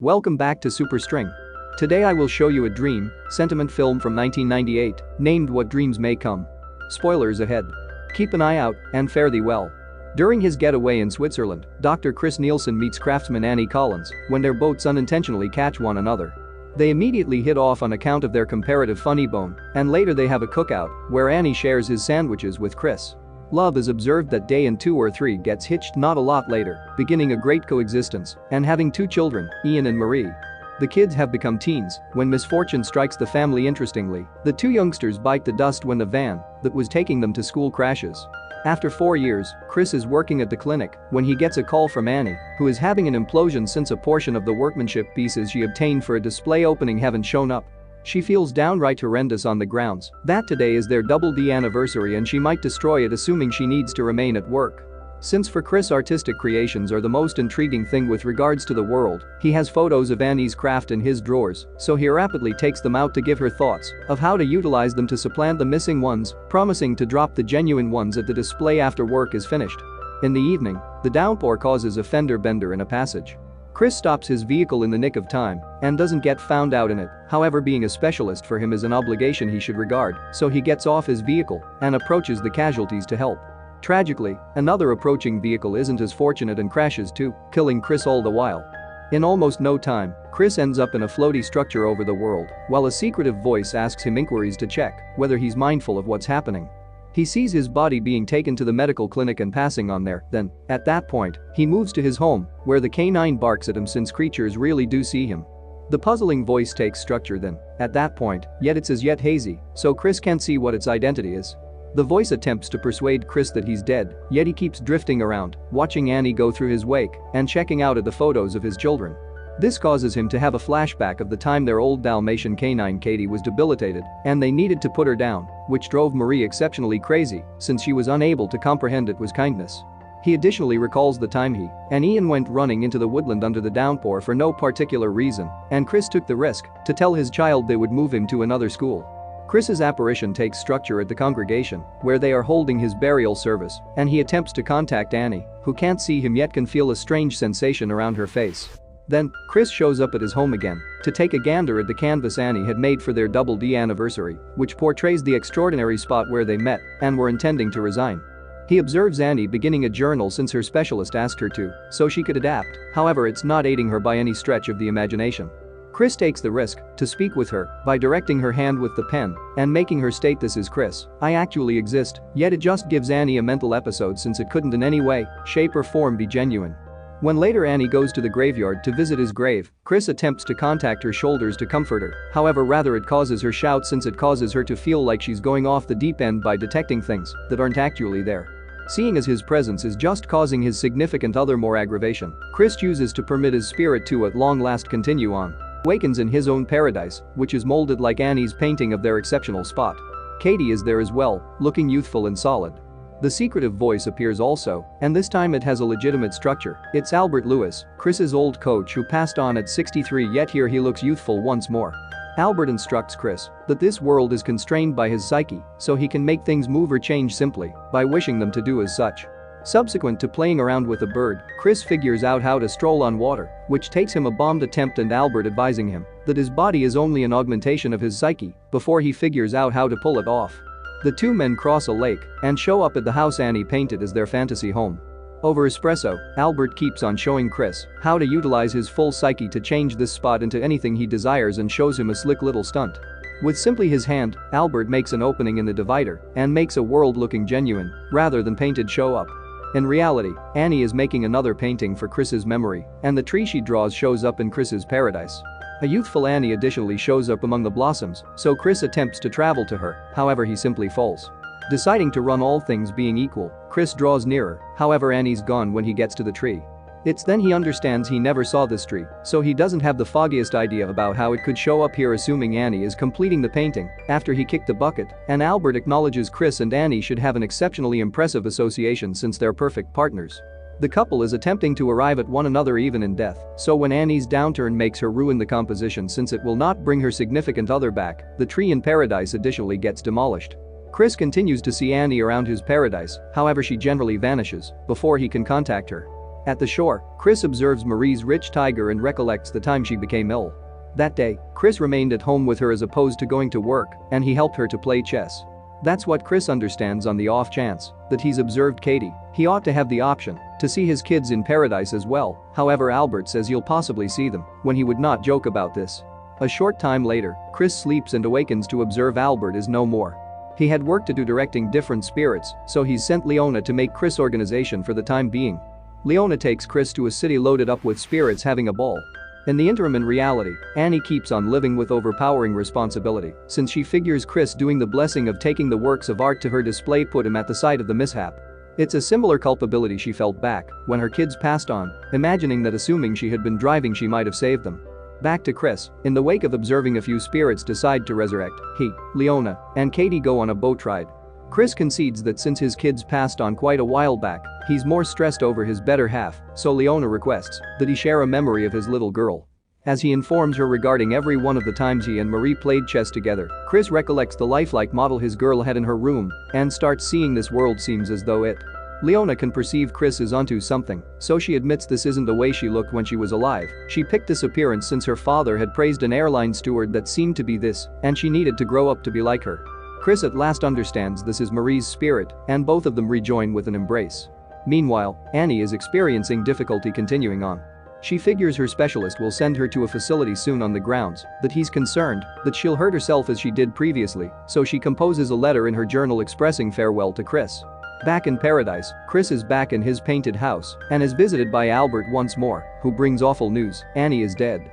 Welcome back to Superstring. Today I will show you a dream, sentiment film from 1998, named What Dreams May Come. Spoilers ahead. Keep an eye out and fare thee well. During his getaway in Switzerland, Dr. Chris Nielsen meets craftsman Annie Collins when their boats unintentionally catch one another. They immediately hit off on account of their comparative funny bone, and later they have a cookout where Annie shares his sandwiches with Chris. Love is observed that day and 2 or 3 gets hitched not a lot later, beginning a great coexistence and having 2 children, Ian and Marie. The kids have become teens when misfortune strikes the family. Interestingly, the 2 youngsters bite the dust when the van that was taking them to school crashes. After 4 years, Chris is working at the clinic when he gets a call from Annie, who is having an implosion since a portion of the workmanship pieces she obtained for a display opening haven't shown up. She feels downright horrendous on the grounds that today is their double D anniversary and she might destroy it, assuming she needs to remain at work. Since for Chris artistic creations are the most intriguing thing with regards to the world, he has photos of Annie's craft in his drawers, so he rapidly takes them out to give her thoughts of how to utilize them to supplant the missing ones, promising to drop the genuine ones at the display after work is finished. In the evening, the downpour causes a fender bender in a passage. Chris stops his vehicle in the nick of time and doesn't get found out in it, however being a specialist for him is an obligation he should regard, so he gets off his vehicle and approaches the casualties to help. Tragically, another approaching vehicle isn't as fortunate and crashes too, killing Chris all the while. In almost no time, Chris ends up in a floaty structure over the world, while a secretive voice asks him inquiries to check whether he's mindful of what's happening. He sees his body being taken to the medical clinic and passing on there, then, at that point, he moves to his home, where the canine barks at him since creatures really do see him. The puzzling voice takes structure then, at that point, yet it's as yet hazy, so Chris can't see what its identity is. The voice attempts to persuade Chris that he's dead, yet he keeps drifting around, watching Annie go through his wake and checking out at the photos of his children. This causes him to have a flashback of the time their old Dalmatian canine Katie was debilitated and they needed to put her down, which drove Marie exceptionally crazy since she was unable to comprehend it was kindness. He additionally recalls the time he and Ian went running into the woodland under the downpour for no particular reason, and Chris took the risk to tell his child they would move him to another school. Chris's apparition takes structure at the congregation, where they are holding his burial service, and he attempts to contact Annie, who can't see him yet can feel a strange sensation around her face. Then, Chris shows up at his home again to take a gander at the canvas Annie had made for their double D anniversary, which portrays the extraordinary spot where they met and were intending to resign. He observes Annie beginning a journal since her specialist asked her to, so she could adapt, however it's not aiding her by any stretch of the imagination. Chris takes the risk to speak with her by directing her hand with the pen and making her state, "This is Chris, I actually exist," yet it just gives Annie a mental episode since it couldn't in any way, shape or form be genuine. When later Annie goes to the graveyard to visit his grave, Chris attempts to contact her shoulders to comfort her, however rather it causes her shout since it causes her to feel like she's going off the deep end by detecting things that aren't actually there. Seeing as his presence is just causing his significant other more aggravation, Chris chooses to permit his spirit to at long last continue on. Awakens in his own paradise, which is molded like Annie's painting of their exceptional spot. Katie is there as well, looking youthful and solid. The secretive voice appears also, and this time it has a legitimate structure. It's Albert Lewis, Chris's old coach who passed on at 63, yet here he looks youthful once more. Albert instructs Chris that this world is constrained by his psyche, so he can make things move or change simply by wishing them to do as such. Subsequent to playing around with a bird, Chris figures out how to stroll on water, which takes him a bombed attempt and Albert advising him that his body is only an augmentation of his psyche before he figures out how to pull it off. The 2 men cross a lake and show up at the house Annie painted as their fantasy home. Over espresso, Albert keeps on showing Chris how to utilize his full psyche to change this spot into anything he desires and shows him a slick little stunt. With simply his hand, Albert makes an opening in the divider and makes a world looking genuine rather than painted show up. In reality, Annie is making another painting for Chris's memory, and the tree she draws shows up in Chris's paradise. A youthful Annie additionally shows up among the blossoms, so Chris attempts to travel to her, however he simply falls. Deciding to run all things being equal, Chris draws nearer, however Annie's gone when he gets to the tree. It's then he understands he never saw this tree, so he doesn't have the foggiest idea about how it could show up here, assuming Annie is completing the painting after he kicked the bucket, and Albert acknowledges Chris and Annie should have an exceptionally impressive association since they're perfect partners. The couple is attempting to arrive at one another even in death, so when Annie's downturn makes her ruin the composition since it will not bring her significant other back, the tree in paradise additionally gets demolished. Chris continues to see Annie around his paradise, however she generally vanishes before he can contact her. At the shore, Chris observes Marie's rich tiger and recollects the time she became ill. That day, Chris remained at home with her as opposed to going to work, and he helped her to play chess. That's what Chris understands. On the off chance that he's observed Katie, he ought to have the option to see his kids in paradise as well. However, Albert says you'll possibly see them when he would not joke about this. A short time later, Chris sleeps and awakens to observe Albert is no more. He had work to do directing different spirits, so he's sent Leona to make Chris organization for the time being. Leona takes Chris to a city loaded up with spirits having a ball. In the interim, in reality, Annie keeps on living with overpowering responsibility since she figures Chris doing the blessing of taking the works of art to her display put him at the site of the mishap. It's a similar culpability she felt back when her kids passed on, imagining that assuming she had been driving she might have saved them. Back to Chris. In the wake of observing a few spirits decide to resurrect, he, Leona, and Katie go on a boat ride. Chris concedes that since his kids passed on quite a while back, he's more stressed over his better half, so Leona requests that he share a memory of his little girl. As he informs her regarding every one of the times he and Marie played chess together, Chris recollects the lifelike model his girl had in her room and starts seeing this world seems as though it. Leona can perceive Chris is onto something, so she admits this isn't the way she looked when she was alive. She picked this appearance since her father had praised an airline steward that seemed to be this, and she needed to grow up to be like her. Chris at last understands this is Marie's spirit, and both of them rejoin with an embrace. Meanwhile, Annie is experiencing difficulty continuing on. She figures her specialist will send her to a facility soon on the grounds that he's concerned that she'll hurt herself as she did previously, so she composes a letter in her journal expressing farewell to Chris. Back in paradise, Chris is back in his painted house and is visited by Albert once more, who brings awful news: Annie is dead.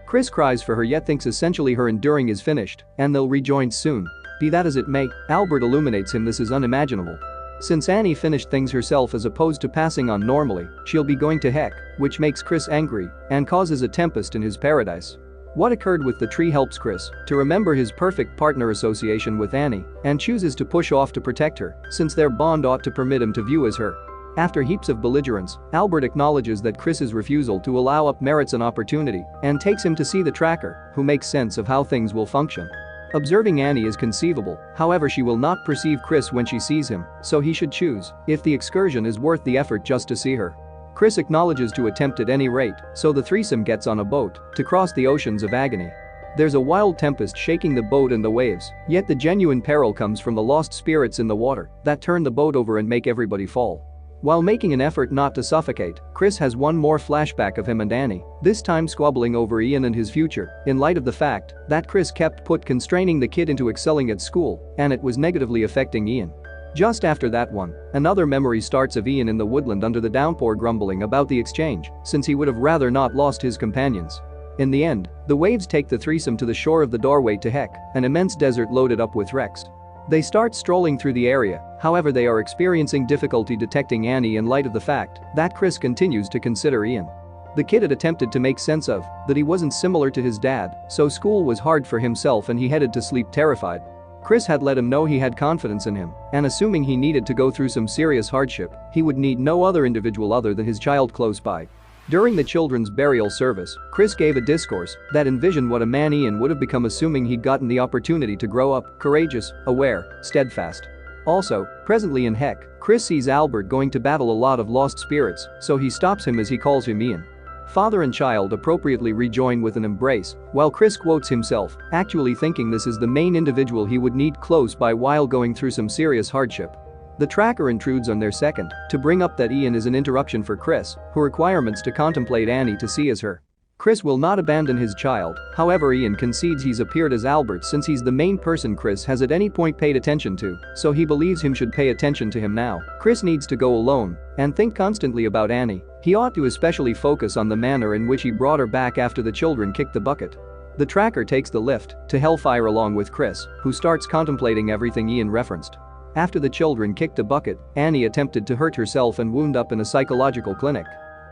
Chris cries for her yet thinks essentially her enduring is finished and they'll rejoin soon. Be that as it may, Albert illuminates him this is unimaginable. Since Annie finished things herself as opposed to passing on normally, she'll be going to heck, which makes Chris angry and causes a tempest in his paradise. What occurred with the tree helps Chris to remember his perfect partner association with Annie and chooses to push off to protect her since their bond ought to permit him to view as her. After heaps of belligerence, Albert acknowledges that Chris's refusal to allow up merits an opportunity and takes him to see the tracker, who makes sense of how things will function. Observing Annie is conceivable, however she will not perceive Chris when she sees him, so he should choose if the excursion is worth the effort just to see her. Chris acknowledges to attempt at any rate, so the threesome gets on a boat to cross the oceans of agony. There's a wild tempest shaking the boat and the waves, yet the genuine peril comes from the lost spirits in the water that turn the boat over and make everybody fall. While making an effort not to suffocate, Chris has one more flashback of him and Annie, this time squabbling over Ian and his future, in light of the fact that Chris kept constraining the kid into excelling at school, and it was negatively affecting Ian. Just after that one, another memory starts of Ian in the woodland under the downpour grumbling about the exchange, since he would have rather not lost his companions. In the end, the waves take the threesome to the shore of the doorway to Heck, an immense desert loaded up with wrecks. They start strolling through the area, however they are experiencing difficulty detecting Annie in light of the fact that Chris continues to consider Ian. The kid had attempted to make sense of that he wasn't similar to his dad, so school was hard for himself and he headed to sleep terrified. Chris had let him know he had confidence in him, and assuming he needed to go through some serious hardship, he would need no other individual other than his child close by. During the children's burial service, Chris gave a discourse that envisioned what a man Ian would have become assuming he'd gotten the opportunity to grow up, courageous, aware, steadfast. Also, presently in Heck, Chris sees Albert going to battle a lot of lost spirits, so he stops him as he calls him Ian. Father and child appropriately rejoin with an embrace, while Chris quotes himself, actually thinking this is the main individual he would need close by while going through some serious hardship. The tracker intrudes on their second to bring up that Ian is an interruption for Chris, who requirements to contemplate Annie to see as her. Chris will not abandon his child, however Ian concedes he's appeared as Albert since he's the main person Chris has at any point paid attention to, so he believes him should pay attention to him now. Chris needs to go alone and think constantly about Annie. He ought to especially focus on the manner in which he brought her back after the children kicked the bucket. The tracker takes the lift to Hellfire along with Chris, who starts contemplating everything Ian referenced. After the children kicked a bucket, Annie attempted to hurt herself and wound up in a psychological clinic.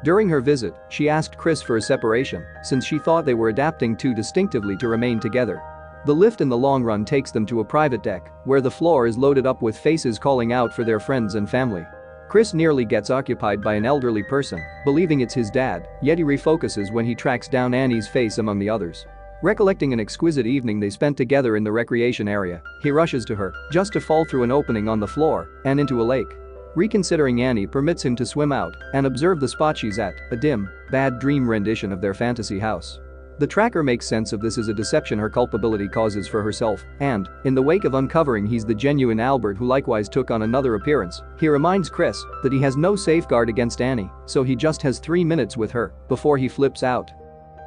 During her visit, she asked Chris for a separation since she thought they were adapting too distinctively to remain together. The lift in the long run takes them to a private deck where the floor is loaded up with faces calling out for their friends and family. Chris nearly gets occupied by an elderly person, believing it's his dad, yet he refocuses when he tracks down Annie's face among the others. Recollecting an exquisite evening they spent together in the recreation area, he rushes to her, just to fall through an opening on the floor and into a lake. Reconsidering, Annie permits him to swim out and observe the spot she's at, a dim, bad dream rendition of their fantasy house. The tracker makes sense of this as a deception her culpability causes for herself, and, in the wake of uncovering he's the genuine Albert who likewise took on another appearance, he reminds Chris that he has no safeguard against Annie, so he just has 3 minutes with her before he flips out.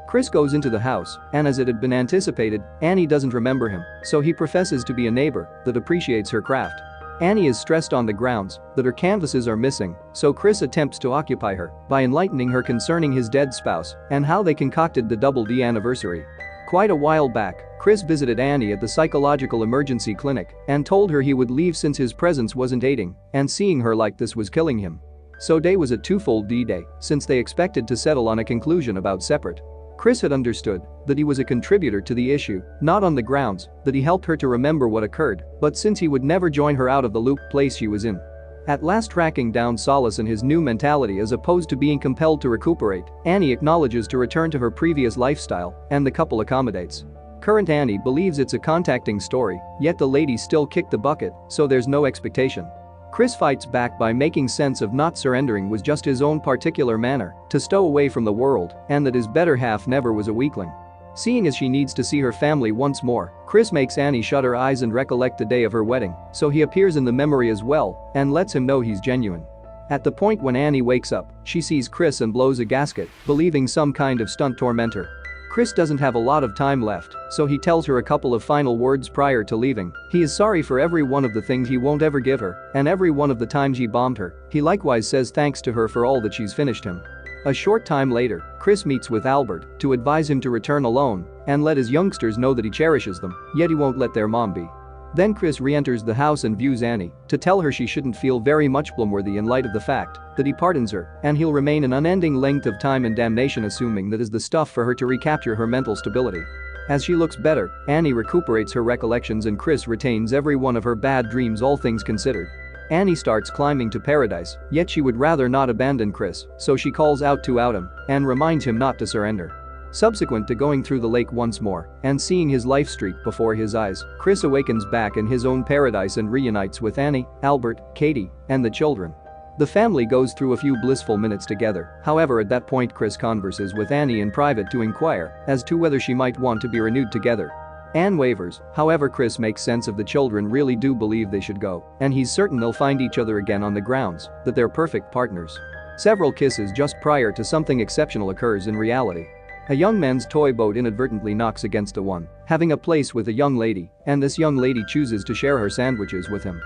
Chris goes into the house, and as it had been anticipated, Annie doesn't remember him, so he professes to be a neighbor that appreciates her craft. Annie is stressed on the grounds that her canvases are missing, so Chris attempts to occupy her by enlightening her concerning his dead spouse and how they concocted the Double D anniversary. Quite a while back, Chris visited Annie at the psychological emergency clinic and told her he would leave since his presence wasn't aiding, and seeing her like this was killing him. So day was a twofold D-Day, since they expected to settle on a conclusion about separate. Chris had understood that he was a contributor to the issue, not on the grounds that he helped her to remember what occurred, but since he would never join her out of the loop place she was in. At last, tracking down solace in his new mentality as opposed to being compelled to recuperate, Annie acknowledges to return to her previous lifestyle, and the couple accommodates. Current Annie believes it's a contacting story, yet the lady still kicked the bucket, so there's no expectation. Chris fights back by making sense of not surrendering was just his own particular manner to stow away from the world, and that his better half never was a weakling. Seeing as she needs to see her family once more, Chris makes Annie shut her eyes and recollect the day of her wedding, so he appears in the memory as well and lets him know he's genuine. At the point when Annie wakes up, she sees Chris and blows a gasket, believing some kind of stunt tormentor. Chris doesn't have a lot of time left, so he tells her a couple of final words prior to leaving. He is sorry for every one of the things he won't ever give her, and every one of the times he bombed her. He likewise says thanks to her for all that she's finished him. A short time later, Chris meets with Albert to advise him to return alone and let his youngsters know that he cherishes them, yet he won't let their mom be. Then Chris re-enters the house and views Annie to tell her she shouldn't feel very much blameworthy in light of the fact that he pardons her and he'll remain an unending length of time in damnation, assuming that is the stuff for her to recapture her mental stability. As she looks better, Annie recuperates her recollections and Chris retains every one of her bad dreams, all things considered. Annie starts climbing to paradise, yet she would rather not abandon Chris, so she calls out to him and reminds him not to surrender. Subsequent to going through the lake once more and seeing his life streak before his eyes, Chris awakens back in his own paradise and reunites with Annie, Albert, Katie, and the children. The family goes through a few blissful minutes together, however at that point Chris converses with Annie in private to inquire as to whether she might want to be renewed together. Anne wavers, however Chris makes sense of the children really do believe they should go, and he's certain they'll find each other again on the grounds that they're perfect partners. Several kisses just prior to something exceptional occurs in reality. A young man's toy boat inadvertently knocks against a one, having a place with a young lady, and this young lady chooses to share her sandwiches with him.